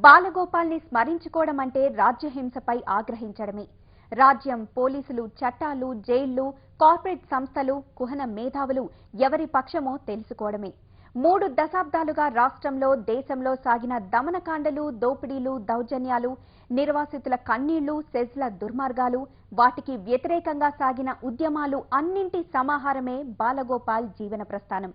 బాలగోపాల్ని స్మరించుకోవడం అంటే రాజ్యహింసపై ఆగ్రహించడమే. రాజ్యం, పోలీసులు, చట్టాలు, జైళ్లు, కార్పొరేట్ సంస్థలు, కుహన మేధావులు ఎవరి పక్షమో తెలుసుకోవడమే. 3 దశాబ్దాలుగా రాష్ట్రంలో, దేశంలో సాగిన దమనకాండలు, దోపిడీలు, దౌర్జన్యాలు, నిర్వాసితుల కన్నీళ్లు, సెజ్ల దుర్మార్గాలు, వాటికి వ్యతిరేకంగా సాగిన ఉద్యమాలు అన్నింటి సమాహారమే బాలగోపాల్ జీవన ప్రస్థానం.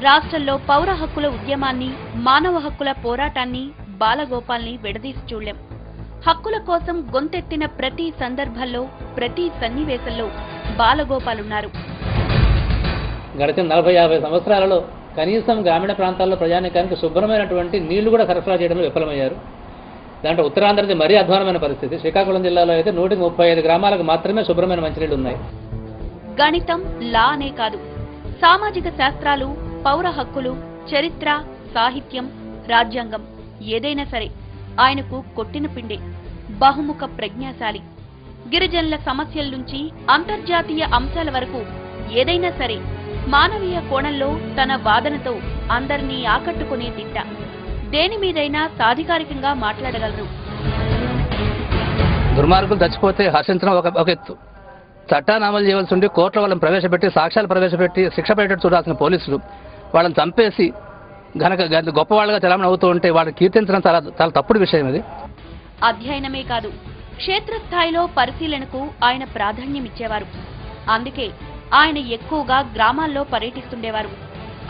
రాష్ట్రంలో పౌర హక్కుల ఉద్యమాన్ని, మానవ హక్కుల పోరాటాన్ని, బాలగోపాల్ని విడదీసి చూడలేం. హక్కుల కోసం గొంతెత్తిన ప్రతి సందర్భంలో, ప్రతి సన్నివేశంలో బాలగోపాల్ ఉన్నారు. గడిచిన 40-50 సంవత్సరాలలో కనీసం గ్రామీణ ప్రాంతాల్లో ప్రజానీకానికి శుభ్రమైనటువంటి నీళ్లు కూడా సరఫరా చేయడంలో విఫలమయ్యారు. దాంట్లో ఉత్తరాంధ్రది మరీ అధ్వానమైన పరిస్థితి. శ్రీకాకుళం జిల్లాలో అయితే 135 గ్రామాలకు మాత్రమే శుభ్రమైన మంచినీళ్లు ఉన్నాయి. గణితం, లా అనే కాదు, సామాజిక శాస్త్రాలు, పౌర హక్కులు, చరిత్ర, సాహిత్యం, రాజ్యాంగం ఏదైనా సరే ఆయనకు కొట్టిన పిండే. బహుముఖ ప్రజ్ఞాశాలి. గిరిజనుల సమస్యల నుంచి అంతర్జాతీయ అంశాల వరకు ఏదైనా సరే మానవీయ కోణంలో తన వాదనతో అందరినీ ఆకట్టుకునే దిట్ట. దేని మీదైనా సాధికారికంగా మాట్లాడగలరు. దుర్మార్గులు చచ్చిపోతే హర్షించడం ఒక ఎత్తు. చట్టాన్ని అమలు చేయవలసి ఉండి కోర్టులో వాళ్ళని ప్రవేశపెట్టి, సాక్ష్యాలు ప్రవేశపెట్టి శిక్ష పడేటట్టు చూడాల్సిన పోలీసులు వాళ్ళని చంపేసి గొప్పవాళ్ళగా చలామణి అవుతూ ఉంటే వాళ్ళని కీర్తించడం చాలా తప్పుడు విషయం. ఇది అధ్యయనమే కాదు, క్షేత్రస్థాయిలో పరిశీలనకు ఆయన ప్రాధాన్యం ఇచ్చేవారు. అందుకే ఆయన ఎక్కువగా గ్రామాల్లో పర్యటిస్తుండేవారు.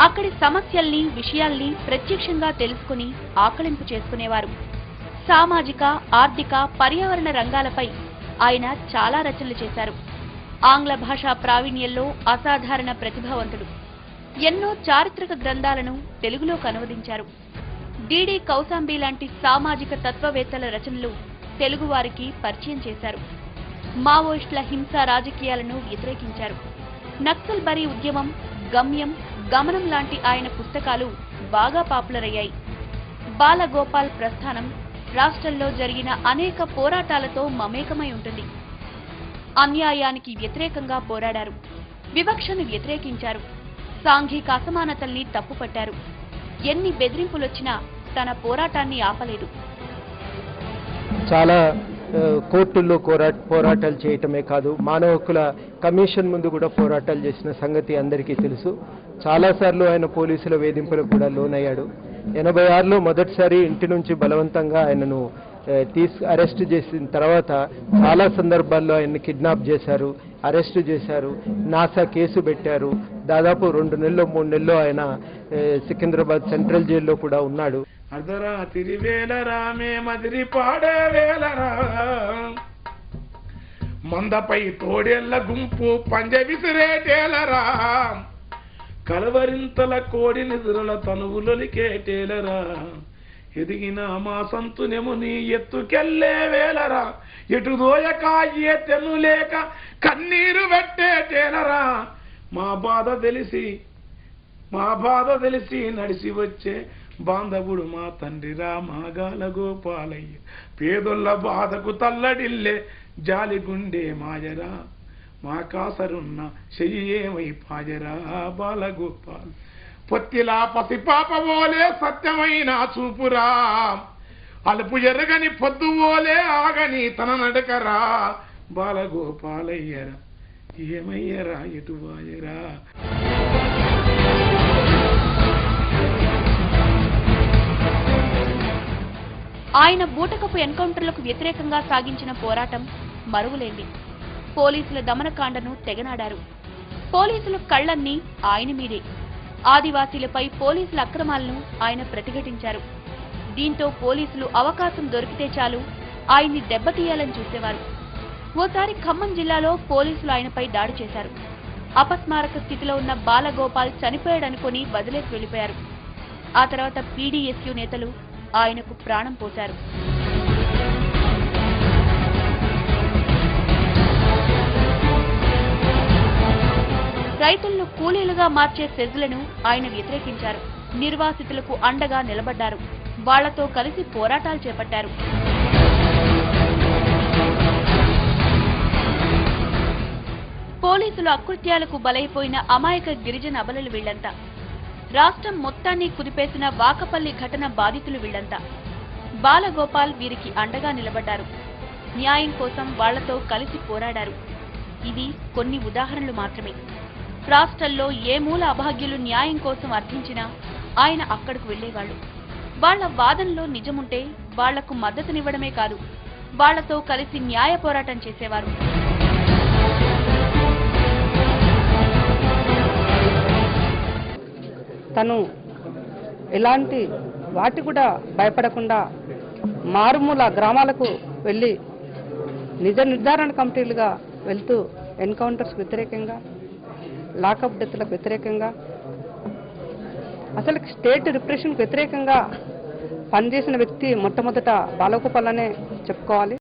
అక్కడి సమస్యల్ని, విషయాల్ని ప్రత్యక్షంగా తెలుసుకుని ఆకలింపు చేసుకునేవారు. సామాజిక, ఆర్థిక, పర్యావరణ రంగాలపై ఆయన చాలా రచనలు చేశారు. ఆంగ్ల భాషా ప్రావీణ్యంలో అసాధారణ ప్రతిభావంతుడు. ఎన్నో చారిత్రక గ్రంథాలను తెలుగులోకి అనువదించారు. డిడి కౌసాంబి లాంటి సామాజిక తత్వవేత్తల రచనలు తెలుగువారికి పరిచయం చేశారు. మావోయిస్టుల హింసా రాజకీయాలను వ్యతిరేకించారు. నక్సల్ బరీ ఉద్యమం, గమ్యం, గమనం లాంటి ఆయన పుస్తకాలు బాగా పాపులర్ అయ్యాయి. బాలగోపాల్ ప్రస్థానం రాష్ట్రంలో జరిగిన అనేక పోరాటాలతో మమేకమై ఉంటుంది. అన్యాయానికి వ్యతిరేకంగా పోరాడారు. వివక్షను వ్యతిరేకించారు. సాంఘిక అసమానతల్ని తప్పుపట్టారు. ఎన్ని బెదిరింపులొచ్చినా తన పోరాటాన్ని ఆపలేదు. చాలా కోర్టుల్లో పోరాటాలు చేయటమే కాదు, మానవ హక్కుల కమిషన్ ముందు కూడా పోరాటాలు చేసిన సంగతి అందరికీ తెలుసు. చాలాసార్లు ఆయన పోలీసుల వేధింపులకు కూడా లోనయ్యాడు. 86లో మొదటిసారి ఇంటి నుంచి బలవంతంగా ఆయనను అరెస్ట్ చేసిన తర్వాత చాలా సందర్భాల్లో ఆయన్ని కిడ్నాప్ చేశారు, అరెస్ట్ చేశారు, నాసా కేసు పెట్టారు. దాదాపు 2 నెలలు 3 నెలలు ఆయన సికింద్రాబాద్ సెంట్రల్ జైల్లో కూడా ఉన్నాడు. అర్ధరాత్రి వేలరా మదిరి పాడే వేలరా, మందపై తోడేళ్ల గుంపు పంజ విసిరేటేలరా, కలవరింతల కోడి నిధుల తనువులొలికేటేలరా, ఎదిగిన మా సంతునెము నీ ఎత్తుకెళ్లే వేలరా, ఎటు దోయక ఏ తెను లేక కన్నీరు పెట్టేటేలరా, మా బాధ తెలిసి నడిసి వచ్చే బాంధవుడు మా తండ్రిరా మాగాల గోపాలయ్య, పేదొల్ల బాధకు తల్లడిల్లే జాలిగుండే మాయరా, మా కాసరున్న చెయ్యి ఏమై పాజరా బాలగోపాల్, పొత్తిలా పసిపాప ఓలే సత్యమైన చూపురా, అలుపు ఎరగని పొద్దు ఓలే ఆగని తన నడకరా, బాలగోపాలయ్యరా ఏమయ్యరా ఎటువాయరా. ఆయన బూటకపు ఎన్కౌంటర్లకు వ్యతిరేకంగా సాగించిన పోరాటం మరువులేంది. పోలీసుల దమనకాండను తెగనాడారు. పోలీసుల కళ్లన్నీ ఆయన మీదే. ఆదివాసీలపై పోలీసుల అక్రమాలను ఆయన ప్రతిఘటించారు. దీంతో పోలీసులు అవకాశం దొరికితే చాలు ఆయన్ని దెబ్బతీయాలని చూసేవారు. ఓసారి ఖమ్మం జిల్లాలో పోలీసులు ఆయనపై దాడి చేశారు. అపస్మారక స్థితిలో ఉన్న బాలగోపాల్ చనిపోయాడనుకుని వదిలేసి వెళ్లిపోయారు. ఆ తర్వాత పీడీఎస్యూ నేతలు ఆయనకు ప్రాణం పోశారు. రైతులను కూలీలుగా మార్చే సెజ్లను ఆయన వ్యతిరేకించారు. నిర్వాసితులకు అండగా నిలబడ్డారు. వాళ్లతో కలిసి పోరాటాలు చేపట్టారు. పోలీసుల అకృత్యాలకు బలైపోయిన అమాయక గిరిజన అబలలు వీళ్లంతా. రాష్ట్రం మొత్తాన్ని కుదిపేసిన వాకపల్లి ఘటన బాధితులు వీళ్లంతా. బాలగోపాల్ వీరికి అండగా నిలబడ్డారు. న్యాయం కోసం వాళ్లతో కలిసి పోరాడారు. ఇవి కొన్ని ఉదాహరణలు మాత్రమే. రాష్ట్రంలో ఏ మూల అభాగ్యులు న్యాయం కోసం అర్థించినా ఆయన అక్కడకు వెళ్లేవాళ్లు. వాళ్ల వాదనలో నిజముంటే వాళ్లకు మద్దతునివ్వడమే కాదు, వాళ్లతో కలిసి న్యాయ పోరాటం చేసేవారు. తను ఎలాంటి వాటి కూడా భయపడకుండా మారుమూల గ్రామాలకు వెళ్ళి నిజ నిర్ధారణ కమిటీలుగా వెళ్తూ ఎన్కౌంటర్స్ వ్యతిరేకంగా, లాకప్ డెత్లకు వ్యతిరేకంగా, అసలు స్టేట్ రిప్రెషన్కి వ్యతిరేకంగా పనిచేసిన వ్యక్తి మొట్టమొదట బాలగోపాల్ అనే చెప్పుకోవాలి.